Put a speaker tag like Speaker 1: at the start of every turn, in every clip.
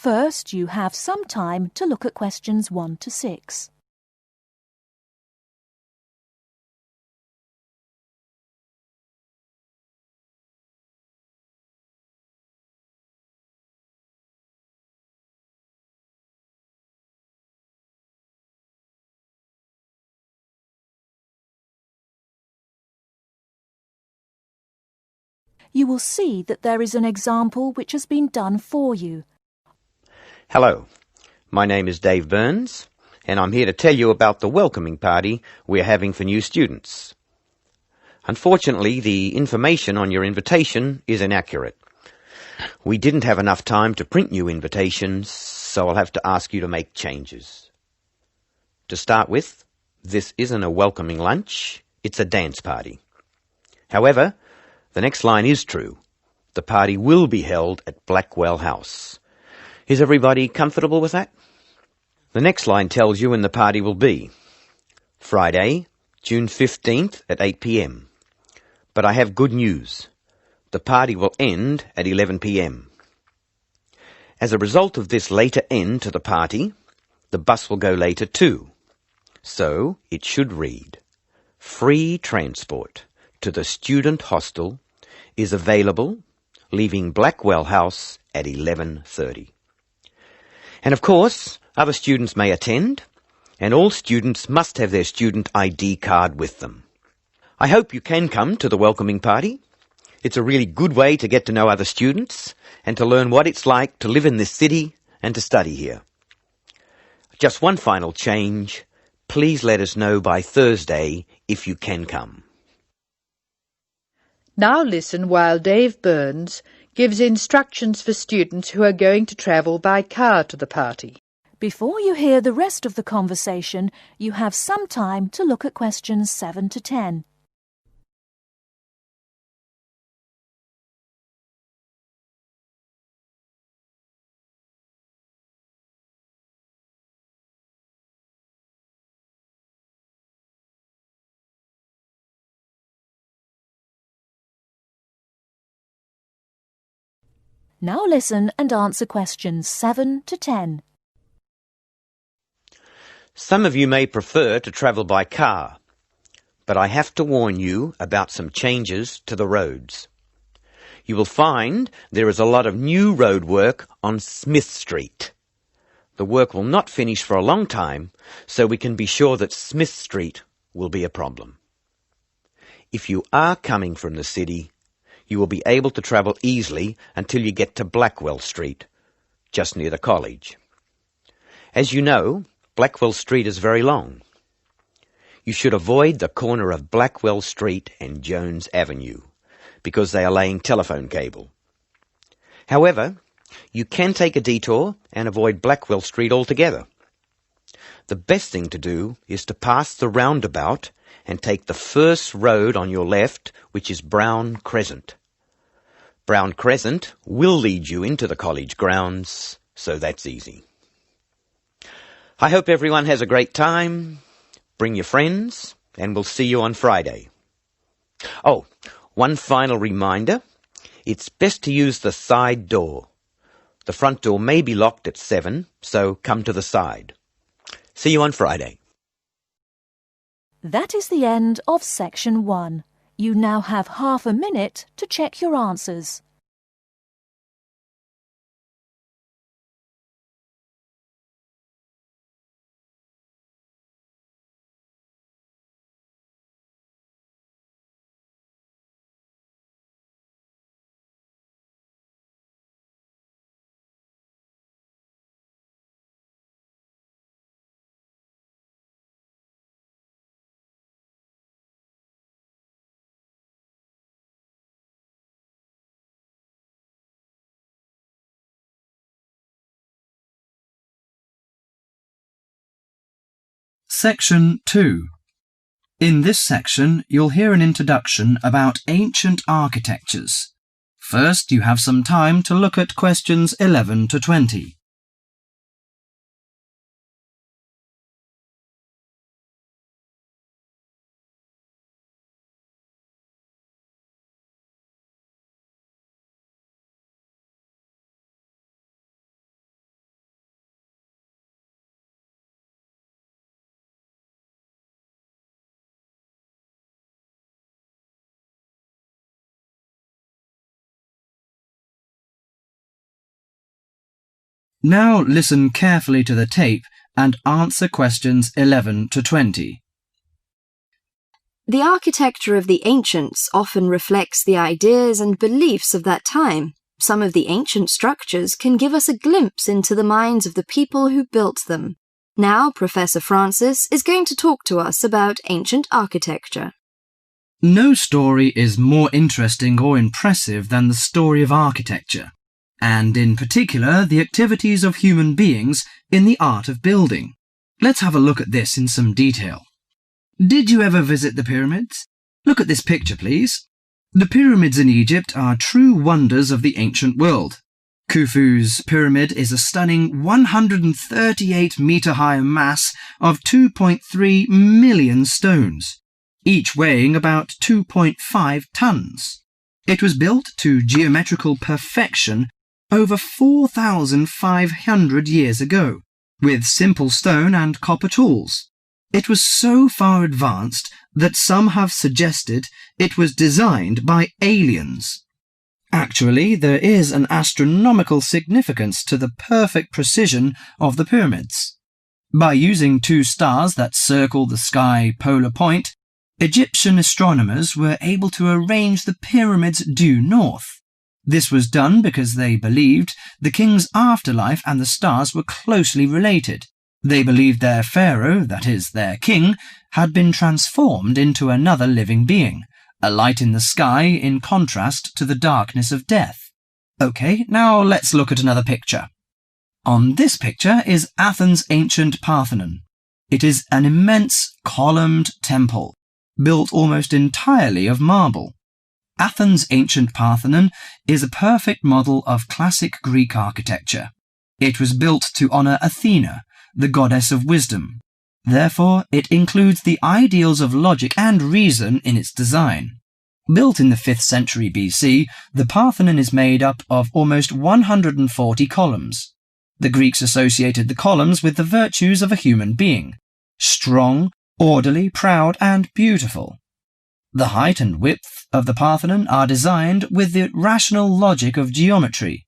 Speaker 1: First, you have some time to look at questions 1 to 6. You will see that there is an example which has been done for you.
Speaker 2: Hello, my name is Dave Burns, and I'm here to tell you about the welcoming party we're having for new students. Unfortunately, the information on your invitation is inaccurate. We didn't have enough time to print new invitations, so I'll have to ask you to make changes. To start with, this isn't a welcoming lunch, it's a dance party. However, the next line is true. The party will be held at Blackwell House. Is everybody comfortable with that? The next line tells you when the party will be. Friday, June 15th at 8 p.m. But I have good news. The party will end at 11 p.m. As a result of this later end to the party, the bus will go later too. So it should read, free transport to the student hostel is available, leaving Blackwell House at 11:30. And of course, other students may attend, and all students must have their student ID card with them. I hope you can come to the welcoming party. It's a really good way to get to know other students and to learn what it's like to live in this city and to study here. Just one final change. Please let us know by Thursday if you can come.
Speaker 3: Now listen while Dave Burns gives instructions for students who are going to travel by car to the party.
Speaker 1: Before you hear the rest of the conversation, you have some time to look at questions 7 to 10. Now listen and answer questions 7 to 10.
Speaker 2: Some of you may prefer to travel by car, but I have to warn you about some changes to the roads. You will find there is a lot of new road work on Smith Street. The work will not finish for a long time, so we can be sure that Smith Street will be a problem. If you are coming from the city, you will be able to travel easily until you get to Blackwell Street, just near the college. As you know, Blackwell Street is very long. You should avoid the corner of Blackwell Street and Jones Avenue, because they are laying telephone cable. However, you can take a detour and avoid Blackwell Street altogether. The best thing to do is to pass the roundabout and take the first road on your left, which is Brown Crescent. Brown Crescent will lead you into the college grounds, so that's easy. I hope everyone has a great time. Bring your friends, and we'll see you on Friday. Oh, one final reminder. It's best to use the side door. The front door may be locked at 7, so come to the side. See you on Friday.
Speaker 1: That is the end of section 1. You now have half a minute to check your answers.
Speaker 4: Section 2. In this section, you'll hear an introduction about ancient architectures. First, you have some time to look at questions 11 to 20. Now listen carefully to the tape and answer questions 11 to 20.
Speaker 5: The architecture of the ancients often reflects the ideas and beliefs of that time. Some of the ancient structures can give us a glimpse into the minds of the people who built them. Now, Professor Francis is going to talk to us about ancient architecture.
Speaker 4: No story is more interesting or impressive than the story of architecture, and in particular the activities of human beings in the art of building. Let's have a look at this in some detail. Did you ever visit the pyramids? Look at this picture, please. The pyramids in Egypt are true wonders of the ancient world. Khufu's pyramid is a stunning 138-metre-high mass of 2.3 million stones, each weighing about 2.5 tons. It was built to geometrical perfection over 4,500 years ago, with simple stone and copper tools. It was so far advanced that some have suggested it was designed by aliens. Actually, there is an astronomical significance to the perfect precision of the pyramids. By using two stars that circle the sky polar point, Egyptian astronomers were able to arrange the pyramids due north. This was done because they believed the king's afterlife and the stars were closely related. They believed their pharaoh, that is, their king, had been transformed into another living being, a light in the sky in contrast to the darkness of death. OK, now let's look at another picture. On this picture is Athens' ancient Parthenon. It is an immense columned temple, built almost entirely of marble. Athens' ancient Parthenon is a perfect model of classic Greek architecture. It was built to honour Athena, the goddess of wisdom. Therefore, it includes the ideals of logic and reason in its design. Built in the 5th century BC, the Parthenon is made up of almost 140 columns. The Greeks associated the columns with the virtues of a human being: strong, orderly, proud, and beautiful. The height and width of the Parthenon are designed with the rational logic of geometry.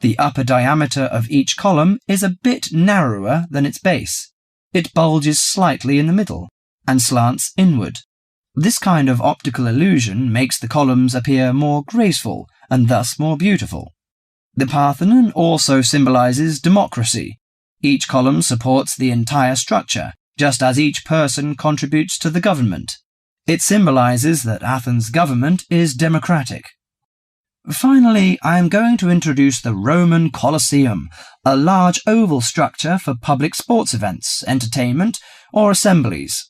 Speaker 4: The upper diameter of each column is a bit narrower than its base. It bulges slightly in the middle and slants inward. This kind of optical illusion makes the columns appear more graceful and thus more beautiful. The Parthenon also symbolizes democracy. Each column supports the entire structure, just as each person contributes to the government. It symbolizes that Athens' government is democratic. Finally, I am going to introduce the Roman Colosseum, a large oval structure for public sports events, entertainment, or assemblies.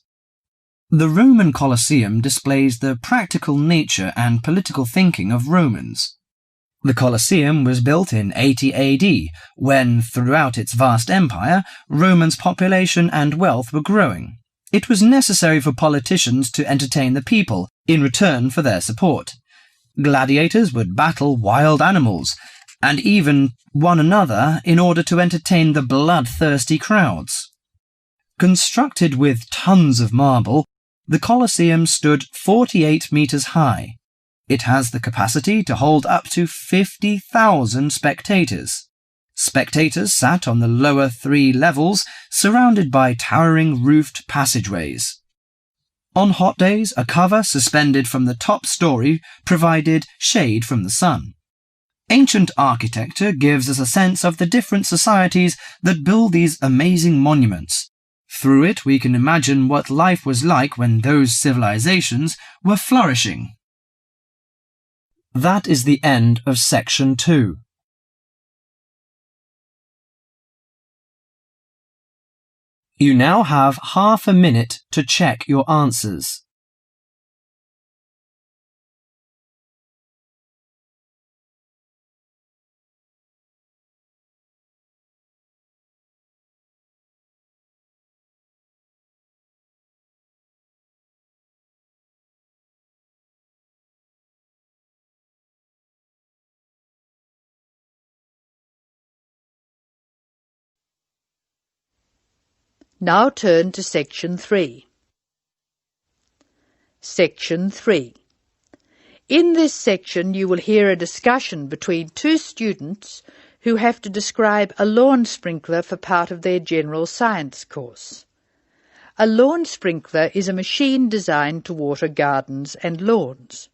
Speaker 4: The Roman Colosseum displays the practical nature and political thinking of Romans. The Colosseum was built in 80 AD, when, throughout its vast empire, Romans' population and wealth were growing. It was necessary for politicians to entertain the people in return for their support. Gladiators would battle wild animals, and even one another in order to entertain the bloodthirsty crowds. Constructed with tons of marble, the Colosseum stood 48 metres high. It has the capacity to hold up to 50,000 spectators. Spectators sat on the lower 3 levels, surrounded by towering roofed passageways. On hot days, a cover suspended from the top story provided shade from the sun. Ancient architecture gives us a sense of the different societies that build these amazing monuments. Through it, we can imagine what life was like when those civilizations were flourishing. That is the end of section 2. You now have half a minute to check your answers.
Speaker 3: Now turn to Section 3. Section 3. In this section you will hear a discussion between two students who have to describe a lawn sprinkler for part of their general science course. A lawn sprinkler is a machine designed to water gardens and lawns.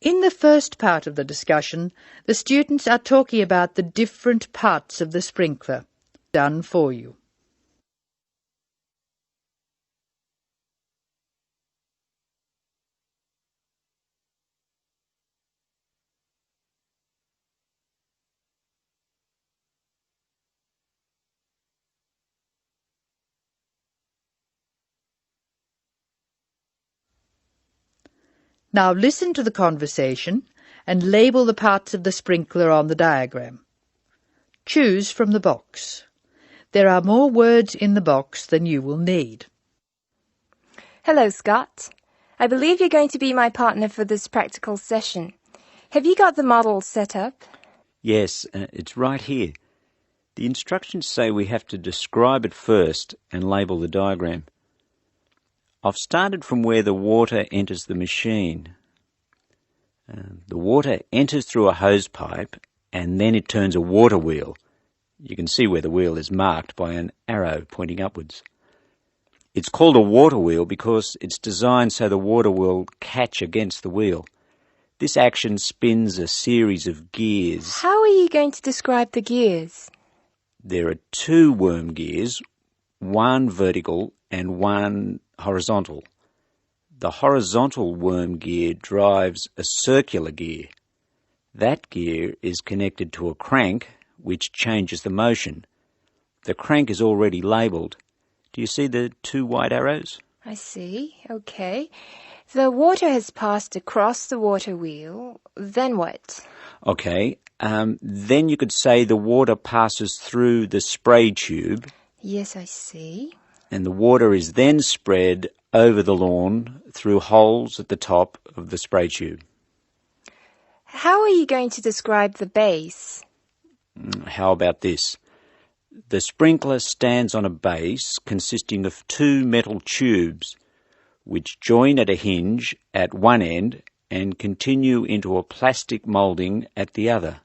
Speaker 3: In the first part of the discussion, the students are talking about the different parts of the sprinkler. Done for you. Now listen to the conversation and label the parts of the sprinkler on the diagram. Choose from the box. There are more words in the box than you will need.
Speaker 6: Hello, Scott. I believe you're going to be my partner for this practical session. Have you got the model set up?
Speaker 7: Yes, it's right here. The instructions say we have to describe it first and label the diagram. I've started from where the water enters the machine. The water enters through a hose pipe and then it turns a water wheel. You can see where the wheel is marked by an arrow pointing upwards. It's called a water wheel because it's designed so the water will catch against the wheel. This action spins a series of gears.
Speaker 6: How are you going to describe the gears?
Speaker 7: There are 2 worm gears, one vertical and one horizontal. The horizontal worm gear drives a circular gear. That gear is connected to a crank which changes the motion. The crank is already labelled. Do you see the 2 white arrows?
Speaker 6: I see. Okay. The water has passed across the water wheel. Then what?
Speaker 7: Okay. Then you could say the water passes through the spray tube.
Speaker 6: Yes, I see.
Speaker 7: And the water is then spread over the lawn through holes at the top of the spray tube.
Speaker 6: How are you going to describe the base?
Speaker 7: How about this? The sprinkler stands on a base consisting of 2 metal tubes which join at a hinge at one end and continue into a plastic moulding at the other.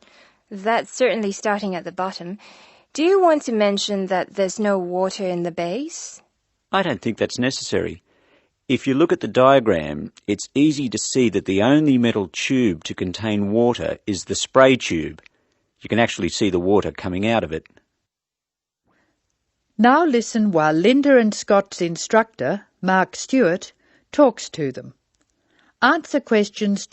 Speaker 6: That's certainly starting at the bottom. Do you want to mention that there's no water in the base?
Speaker 7: I don't think that's necessary. If you look at the diagram, it's easy to see that the only metal tube to contain water is the spray tube. You can actually see the water coming out of it.
Speaker 3: Now listen while Linda and Scott's instructor, Mark Stewart, talks to them. Answer questions.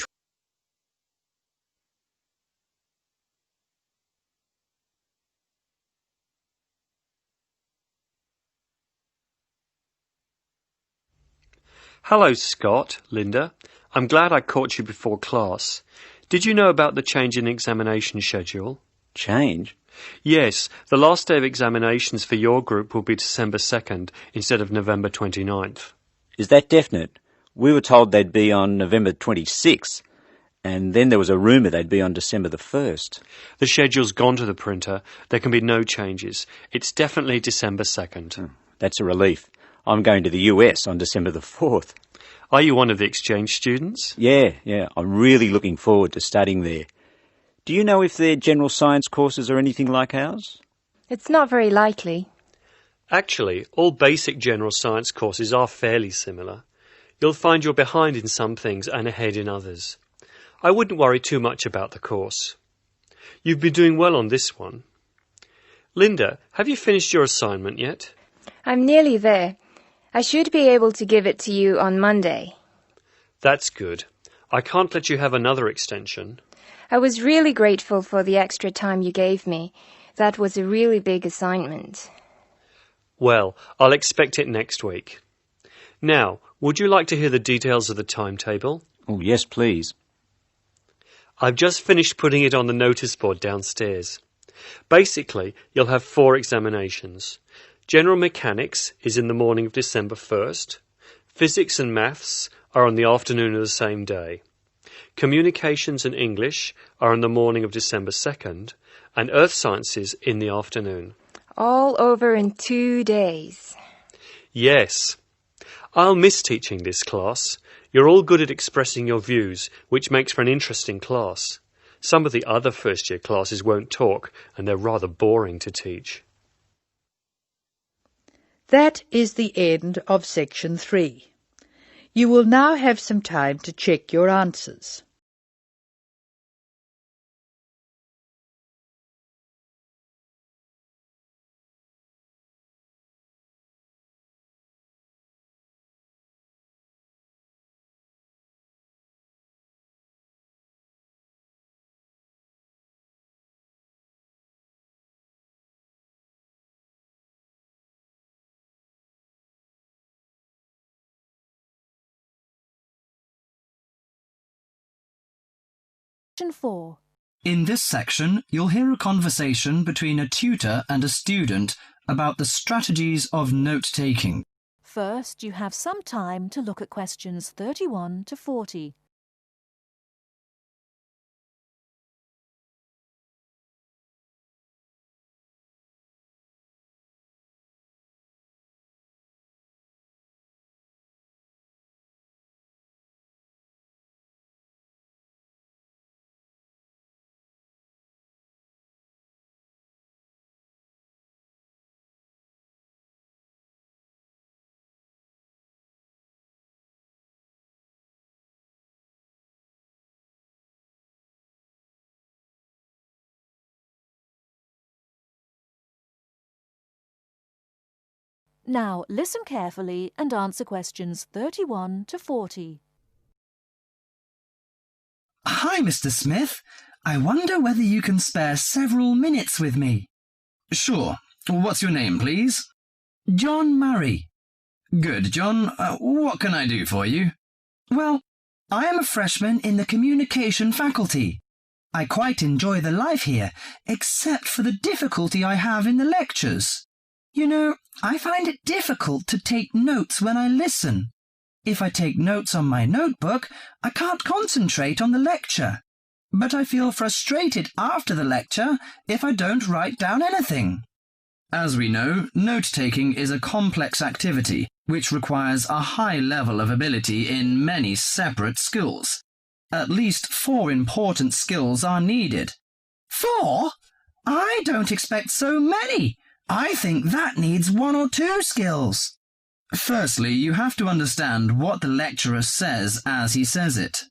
Speaker 8: Hello, Scott, Linda. I'm glad I caught you before class. Did you know about the change in examination schedule?
Speaker 7: Change?
Speaker 8: Yes, the last day of examinations for your group will be December 2nd instead of November 29th.
Speaker 7: Is that definite? We were told they'd be on November 26th, and then there was a rumour they'd be on December the 1st.
Speaker 8: The schedule's gone to the printer. There can be no changes. It's definitely December 2nd.
Speaker 7: That's a relief. I'm going to the US on December the 4th.
Speaker 8: Are you one of the exchange students?
Speaker 7: Yeah. I'm really looking forward to studying there. Do you know if their general science courses are anything like ours?
Speaker 6: It's not very likely.
Speaker 8: Actually, all basic general science courses are fairly similar. You'll find you're behind in some things and ahead in others. I wouldn't worry too much about the course. You've been doing well on this one. Linda, have you finished your assignment yet?
Speaker 6: I'm nearly there. I should be able to give it to you on Monday.
Speaker 8: That's good. I can't let you have another extension.
Speaker 6: I was really grateful for the extra time you gave me. That was a really big assignment.
Speaker 8: Well, I'll expect it next week. Now, would you like to hear the details of the timetable?
Speaker 7: Oh, yes, please.
Speaker 8: I've just finished putting it on the notice board downstairs. Basically, you'll have 4 examinations. General Mechanics is in the morning of December 1st. Physics and Maths are on the afternoon of the same day. Communications and English are on the morning of December 2nd, and Earth Sciences in the afternoon.
Speaker 6: All over in 2 days.
Speaker 8: Yes. I'll miss teaching this class. You're all good at expressing your views, which makes for an interesting class. Some of the other first-year classes won't talk, and they're rather boring to teach.
Speaker 3: That is the end of section 3. You will now have some time to check your answers.
Speaker 1: Section 4.
Speaker 4: In this section, you'll hear a conversation between a tutor and a student about the strategies of note-taking.
Speaker 1: First, you have some time to look at questions 31 to 40. Now, listen carefully and answer questions 31 to 40.
Speaker 4: Hi, Mr. Smith. I wonder whether you can spare several minutes with me. Sure. What's your name, please? John Murray. Good, John. What can I do for you? Well, I am a freshman in the communication faculty. I quite enjoy the life here, except for the difficulty I have in the lectures. You know, I find it difficult to take notes when I listen. If I take notes on my notebook, I can't concentrate on the lecture. But I feel frustrated after the lecture if I don't write down anything. As we know, note-taking is a complex activity which requires a high level of ability in many separate skills. At least 4 important skills are needed. 4? I don't expect so many. I think that needs 1 or 2 skills. Firstly, you have to understand what the lecturer says as he says it.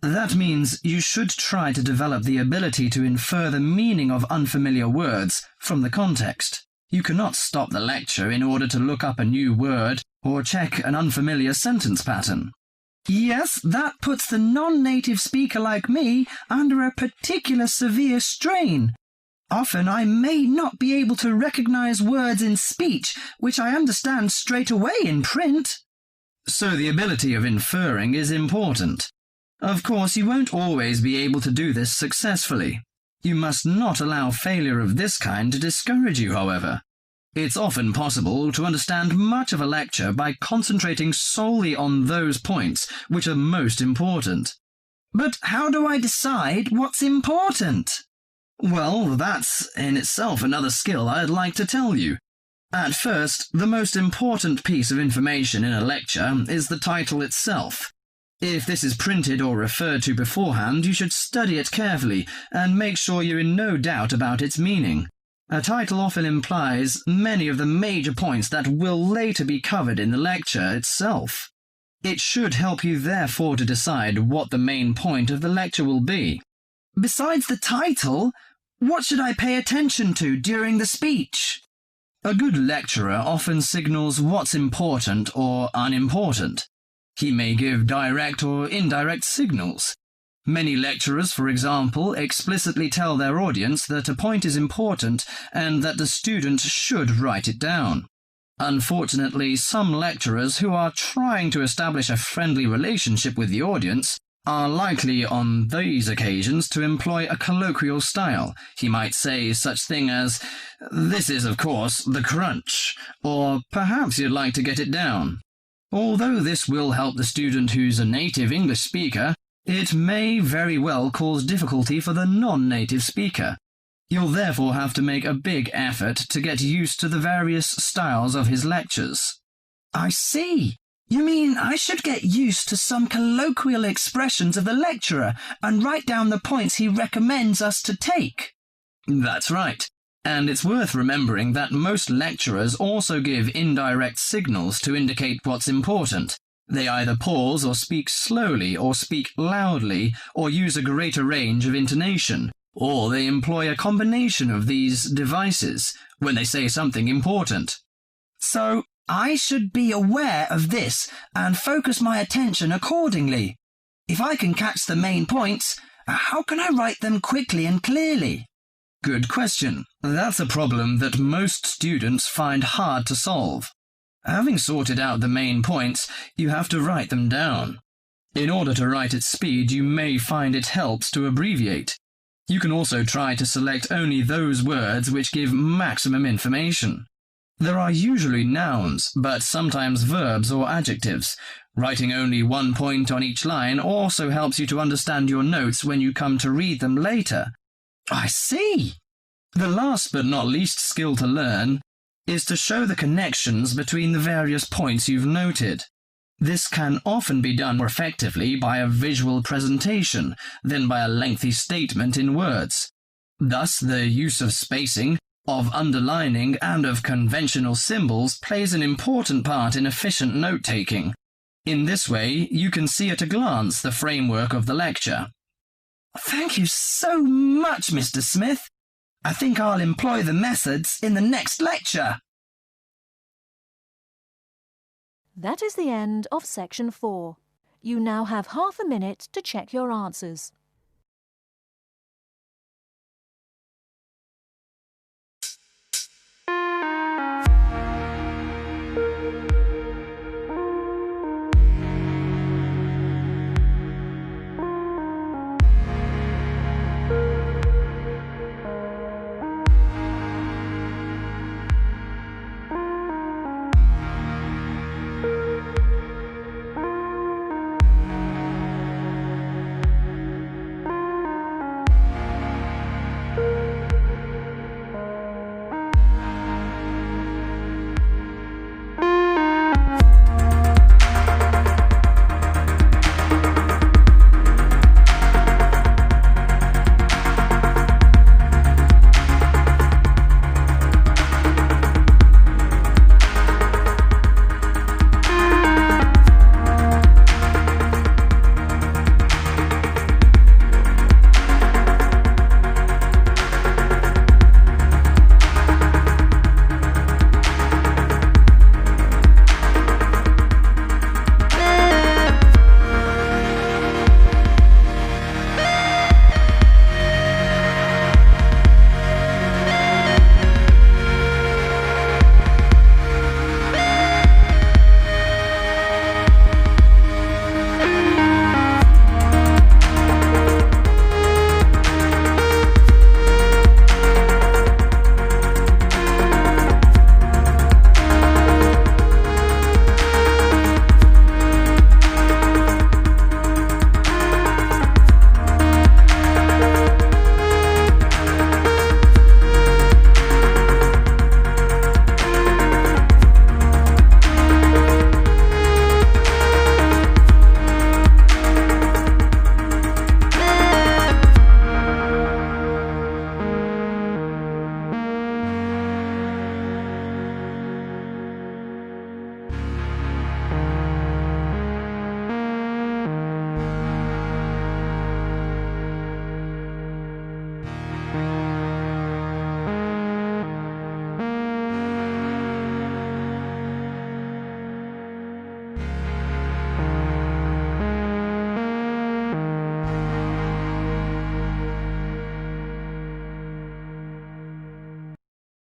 Speaker 4: That means you should try to develop the ability to infer the meaning of unfamiliar words from the context. You cannot stop the lecture in order to look up a new word or check an unfamiliar sentence pattern. Yes, that puts the non-native speaker like me under a particular severe strain. Often I may not be able to recognize words in speech which I understand straight away in print. So the ability of inferring is important. Of course, you won't always be able to do this successfully. You must not allow failure of this kind to discourage you, however. It's often possible to understand much of a lecture by concentrating solely on those points which are most important. But how do I decide what's important? Well, that's in itself another skill I'd like to tell you. At first, the most important piece of information in a lecture is the title itself. If this is printed or referred to beforehand, you should study it carefully and make sure you're in no doubt about its meaning. A title often implies many of the major points that will later be covered in the lecture itself. It should help you therefore to decide what the main point of the lecture will be. Besides the title, what should I pay attention to during the speech? A good lecturer often signals what's important or unimportant. He may give direct or indirect signals. Many lecturers, for example, explicitly tell their audience that a point is important and that the student should write it down. Unfortunately, some lecturers who are trying to establish a friendly relationship with the audience are likely on these occasions to employ a colloquial style. He might say such thing as, "This is, of course, the crunch," or "Perhaps you'd like to get it down." Although this will help the student who's a native English speaker, it may very well cause difficulty for the non-native speaker. You'll therefore have to make a big effort to get used to the various styles of his lectures. I see. You mean I should get used to some colloquial expressions of the lecturer and write down the points he recommends us to take? That's right. And it's worth remembering that most lecturers also give indirect signals to indicate what's important. They either pause or speak slowly or speak loudly or use a greater range of intonation, or they employ a combination of these devices when they say something important. So, I should be aware of this and focus my attention accordingly. If I can catch the main points, how can I write them quickly and clearly? Good question. That's a problem that most students find hard to solve. Having sorted out the main points, you have to write them down. In order to write at speed, you may find it helps to abbreviate. You can also try to select only those words which give maximum information. There are usually nouns, but sometimes verbs or adjectives. Writing only one point on each line also helps you to understand your notes when you come to read them later. I see. The last but not least skill to learn is to show the connections between the various points you've noted. This can often be done more effectively by a visual presentation than by a lengthy statement in words. Thus, the use of spacing, of underlining, and of conventional symbols plays an important part in efficient note-taking. In this way, you can see at a glance the framework of the lecture. Thank you so much, Mr. Smith. I think I'll employ the methods in the next lecture.
Speaker 1: That is the end of section 4. You now have half a minute to check your answers.